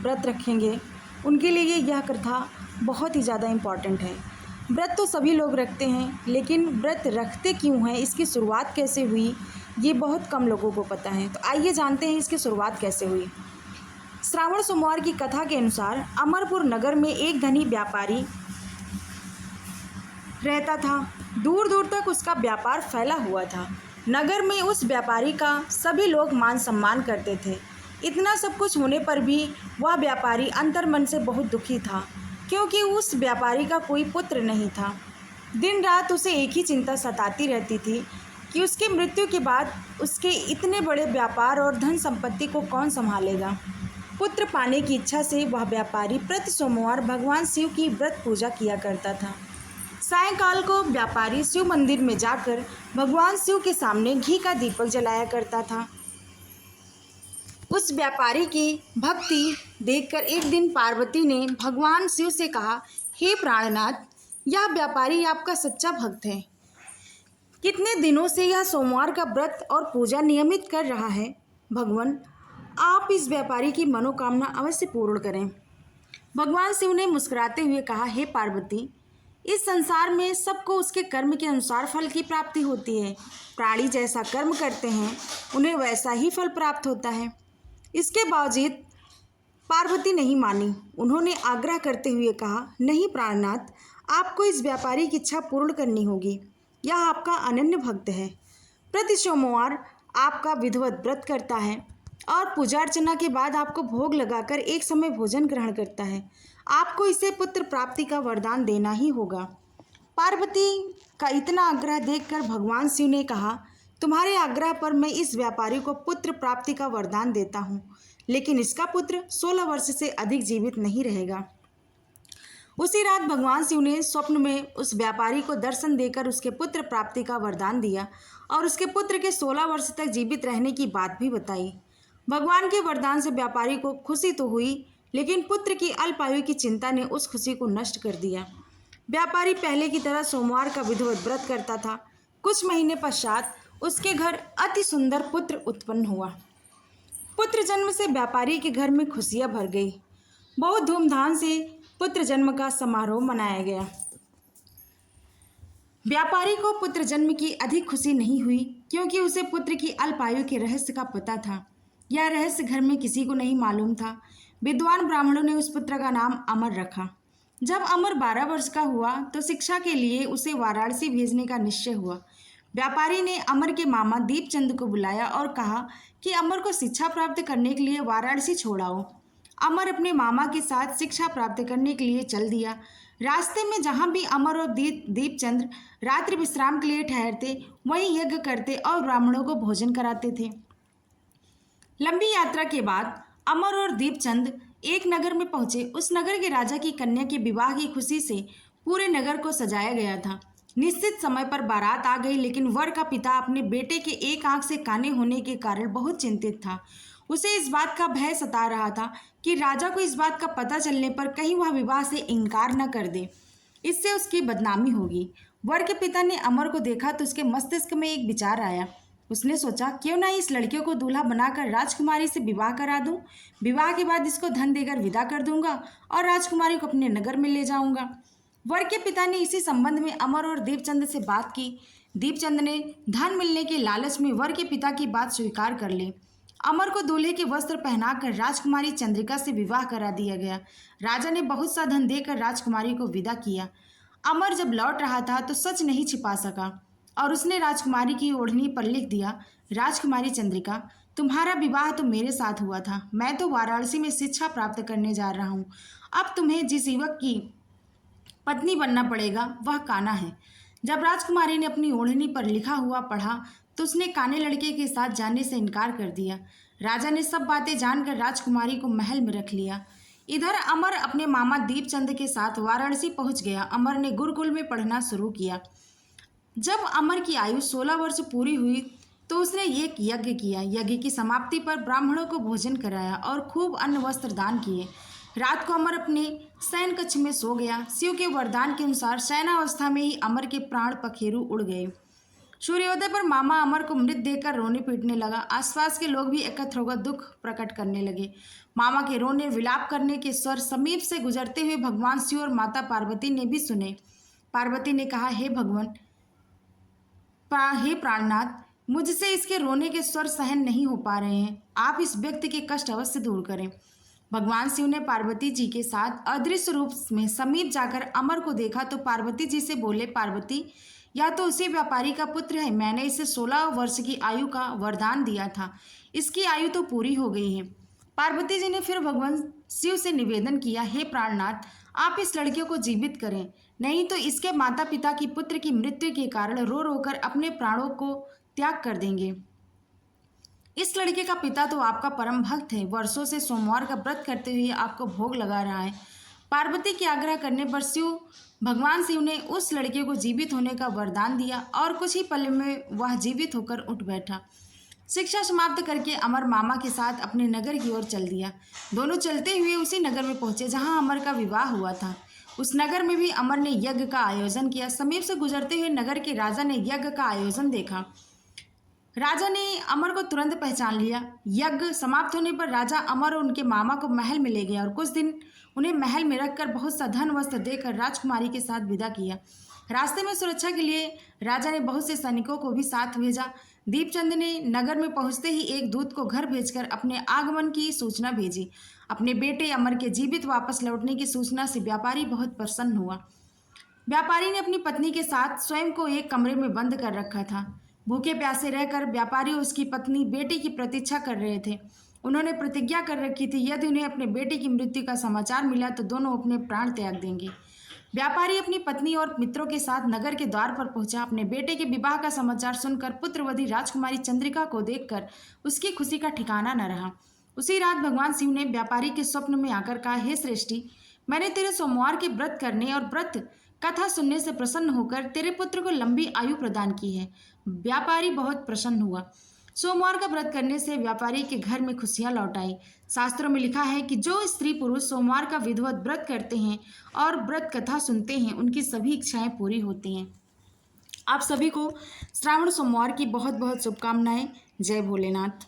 व्रत रखेंगे उनके लिए यह कथा बहुत ही ज़्यादा इम्पॉर्टेंट है। व्रत तो सभी लोग रखते हैं, लेकिन व्रत रखते क्यों हैं, इसकी शुरुआत कैसे हुई, ये बहुत कम लोगों को पता है। तो आइए जानते हैं इसकी शुरुआत कैसे हुई। श्रावण सोमवार की कथा के अनुसार अमरपुर नगर में एक धनी व्यापारी रहता था। दूर दूर तक उसका व्यापार फैला हुआ था। नगर में उस व्यापारी का सभी लोग मान सम्मान करते थे। इतना सब कुछ होने पर भी वह व्यापारी अंतर्मन से बहुत दुखी था, क्योंकि उस व्यापारी का कोई पुत्र नहीं था। दिन रात उसे एक ही चिंता सताती रहती थी कि उसकी मृत्यु के बाद उसके इतने बड़े व्यापार और धन संपत्ति को कौन संभालेगा। पुत्र पाने की इच्छा से वह व्यापारी प्रति सोमवार भगवान शिव की व्रत पूजा किया करता था। सायंकाल को व्यापारी शिव मंदिर में जाकर भगवान शिव के सामने घी का दीपक जलाया करता था। उस व्यापारी की भक्ति देखकर एक दिन पार्वती ने भगवान शिव से कहा, हे प्राणनाथ, यह व्यापारी आपका सच्चा भक्त है। कितने दिनों से यह सोमवार का व्रत और पूजा नियमित कर रहा है। भगवान, आप इस व्यापारी की मनोकामना अवश्य पूर्ण करें। भगवान शिव ने मुस्कुराते हुए कहा, हे पार्वती, इस संसार में सबको उसके कर्म के अनुसार फल की प्राप्ति होती है। प्राणी जैसा कर्म करते हैं उन्हें वैसा ही फल प्राप्त होता है। इसके बावजूद पार्वती नहीं मानी। उन्होंने आग्रह करते हुए कहा, नहीं प्राणनाथ, आपको इस व्यापारी की इच्छा पूर्ण करनी होगी। यह आपका अनन्य भक्त है। प्रति सोमवार आपका विधिवत व्रत करता है और पूजा अर्चना के बाद आपको भोग लगाकर एक समय भोजन ग्रहण करता है। आपको इसे पुत्र प्राप्ति का वरदान देना ही होगा। पार्वती का इतना आग्रह देखकर भगवान शिव ने कहा, तुम्हारे आग्रह पर मैं इस व्यापारी को पुत्र प्राप्ति का वरदान देता हूँ, लेकिन इसका पुत्र 16 वर्ष से अधिक जीवित नहीं रहेगा। उसी रात भगवान शिव ने स्वप्न में उस व्यापारी को दर्शन देकर उसके पुत्र प्राप्ति का वरदान दिया और उसके पुत्र के 16 वर्ष तक जीवित रहने की बात भी बताई। भगवान के वरदान से व्यापारी को खुशी तो हुई, लेकिन पुत्र की अल्पायु की चिंता ने उस खुशी को नष्ट कर दिया। व्यापारी पहले की तरह सोमवार का विधिवत व्रत करता था। कुछ महीने पश्चात उसके घर अति सुंदर पुत्र उत्पन्न हुआ। पुत्र जन्म से व्यापारी के घर में खुशियां भर गई। बहुत धूमधाम से पुत्र जन्म का समारोह मनाया गया। व्यापारी को पुत्र जन्म की अधिक खुशी नहीं हुई, क्योंकि उसे पुत्र की अल्पायु के रहस्य का पता था। यह रहस्य घर में किसी को नहीं मालूम था। विद्वान ब्राह्मणों ने उस पुत्र का नाम अमर रखा। जब अमर 12 वर्ष का हुआ तो शिक्षा के लिए उसे वाराणसी भेजने का निश्चय हुआ। व्यापारी ने अमर के मामा दीपचंद को बुलाया और कहा कि अमर को शिक्षा प्राप्त करने के लिए वाराणसी छोड़ाओ। अमर अपने मामा के साथ शिक्षा प्राप्त करने के लिए चल दिया। रास्ते में जहाँ भी अमर और दीपचंद रात्रि विश्राम के लिए ठहरते, वहीं यज्ञ करते और ब्राह्मणों को भोजन कराते थे। लंबी यात्रा के बाद अमर और दीपचंद एक नगर में पहुंचे। उस नगर के राजा की कन्या के विवाह की खुशी से पूरे नगर को सजाया गया था। निश्चित समय पर बारात आ गई, लेकिन वर का पिता अपने बेटे के एक आंख से काने होने के कारण बहुत चिंतित था। उसे इस बात का भय सता रहा था कि राजा को इस बात का पता चलने पर कहीं वह विवाह से इनकार न कर दे, इससे उसकी बदनामी होगी। वर के पिता ने अमर को देखा तो उसके मस्तिष्क में एक विचार आया। उसने सोचा, क्यों ना इस लड़के को दूल्हा बनाकर राजकुमारी से विवाह करा दूं। विवाह के बाद इसको धन देकर विदा कर दूंगा और राजकुमारी को अपने नगर में ले जाऊंगा। वर के पिता ने इसी संबंध में अमर और दीपचंद से बात की। दीपचंद ने धन मिलने के लालच में वर के पिता की बात स्वीकार कर ली। अमर को दूल्हे के वस्त्र पहनाकर राजकुमारी चंद्रिका से विवाह करा दिया गया। राजा ने बहुत सा धन देकर राजकुमारी को विदा किया। अमर जब लौट रहा था तो सच नहीं छिपा सका और उसने राजकुमारी की ओढ़नी पर लिख दिया, राजकुमारी चंद्रिका, तुम्हारा विवाह तो मेरे साथ हुआ था। मैं तो वाराणसी में शिक्षा प्राप्त करने जा रहा हूँ। अब तुम्हें जिस युवक की पत्नी बनना पड़ेगा वह काना है। जब राजकुमारी ने अपनी ओढ़नी पर लिखा हुआ पढ़ा तो उसने काने लड़के के साथ जाने से इनकार कर दिया। राजा ने सब बातें जानकर राजकुमारी को महल में रख लिया। इधर अमर अपने मामा दीपचंद के साथ वाराणसी पहुंच गया। अमर ने गुरुकुल में पढ़ना शुरू किया। जब अमर की आयु 16 वर्ष पूरी हुई तो उसने एक यज्ञ किया। यज्ञ की समाप्ति पर ब्राह्मणों को भोजन कराया और खूब अन्न वस्त्र दान किए। रात को अमर अपने शयन कक्ष में सो गया। शिव के वरदान के अनुसार शयनावस्था में ही अमर के प्राण पखेरु उड़ गए। सूर्योदय पर मामा अमर को मृत देखकर रोने पीटने लगा। आसपास के लोग भी एकत्र होकर दुख प्रकट करने लगे। मामा के रोने विलाप करने के स्वर समीप से गुजरते हुए भगवान शिव और माता पार्वती ने भी सुने। पार्वती ने कहा, हे भगवान, हे प्राणनाथ, मुझसे इसके रोने के स्वर सहन नहीं हो पा रहे हैं। आप इस व्यक्ति के कष्ट अवश्य दूर करें। भगवान शिव ने पार्वती जी के साथ अदृश्य रूप में समीप जाकर अमर को देखा तो पार्वती जी से बोले, पार्वती, या तो उसी व्यापारी का पुत्र है। मैंने इसे 16 वर्ष की आयु का वरदान दिया था। इसकी आयु तो पूरी हो गई है। पार्वती जी ने फिर भगवान शिव से निवेदन किया, हे प्राणनाथ, आप इस लड़के को जीवित करें, नहीं तो इसके माता पिता की पुत्र की मृत्यु के कारण रो रो कर अपने प्राणों को त्याग कर देंगे। इस लड़के का पिता तो आपका परम भक्त है, वर्षों से सोमवार का व्रत करते हुए आपको भोग लगा रहा है। पार्वती के आग्रह करने पर भगवान शिव ने उस लड़के को जीवित होने का वरदान दिया और कुछ ही पल में वह जीवित होकर उठ बैठा। शिक्षा समाप्त करके अमर मामा के साथ अपने नगर की ओर चल दिया। दोनों चलते हुए उसी नगर में पहुंचे जहां अमर का विवाह हुआ था। उस नगर में भी अमर ने यज्ञ का आयोजन किया। समीप से गुजरते हुए नगर के राजा ने यज्ञ का आयोजन देखा। राजा ने अमर को तुरंत पहचान लिया। यज्ञ समाप्त होने पर राजा अमर और उनके मामा को महल में ले गया और कुछ दिन उन्हें महल में रखकर बहुत सा धन वस्त्र देकर राजकुमारी के साथ विदा किया। रास्ते में सुरक्षा के लिए राजा ने बहुत से सैनिकों को भी साथ भेजा। दीपचंद ने नगर में पहुंचते ही एक दूत को घर भेजकर अपने आगमन की सूचना भेजी। अपने बेटे अमर के जीवित वापस लौटने की सूचना से व्यापारी बहुत प्रसन्न हुआ। व्यापारी ने अपनी पत्नी के साथ स्वयं को एक कमरे में बंद कर रखा था। भूखे प्यासे रहकर व्यापारी और उसकी पत्नी बेटे की प्रतीक्षा कर रहे थे। उन्होंने प्रतिज्ञा कर रखी थी, यदि उन्हें अपने बेटे की मृत्यु का समाचार मिला तो दोनों अपने प्राण त्याग देंगे। व्यापारी अपनी पत्नी और मित्रों के साथ नगर के द्वार पर पहुंचा। अपने बेटे के विवाह का समाचार सुनकर पुत्रवधी राजकुमारी चंद्रिका को देखकर उसकी खुशी का ठिकाना न रहा। उसी रात भगवान शिव ने व्यापारी के स्वप्न में आकर कहा, हे श्रेष्ठी, मैंने तेरे सोमवार के व्रत करने और व्रत कथा सुनने से प्रसन्न होकर तेरे पुत्र को लंबी आयु प्रदान की है। व्यापारी बहुत प्रसन्न हुआ। सोमवार का व्रत करने से व्यापारी के घर में खुशियां लौट आई। शास्त्रों में लिखा है कि जो स्त्री पुरुष सोमवार का विधिवत व्रत करते हैं और व्रत कथा सुनते हैं, उनकी सभी इच्छाएं पूरी होती हैं। आप सभी को श्रावण सोमवार की बहुत बहुत शुभकामनाएं। जय भोलेनाथ।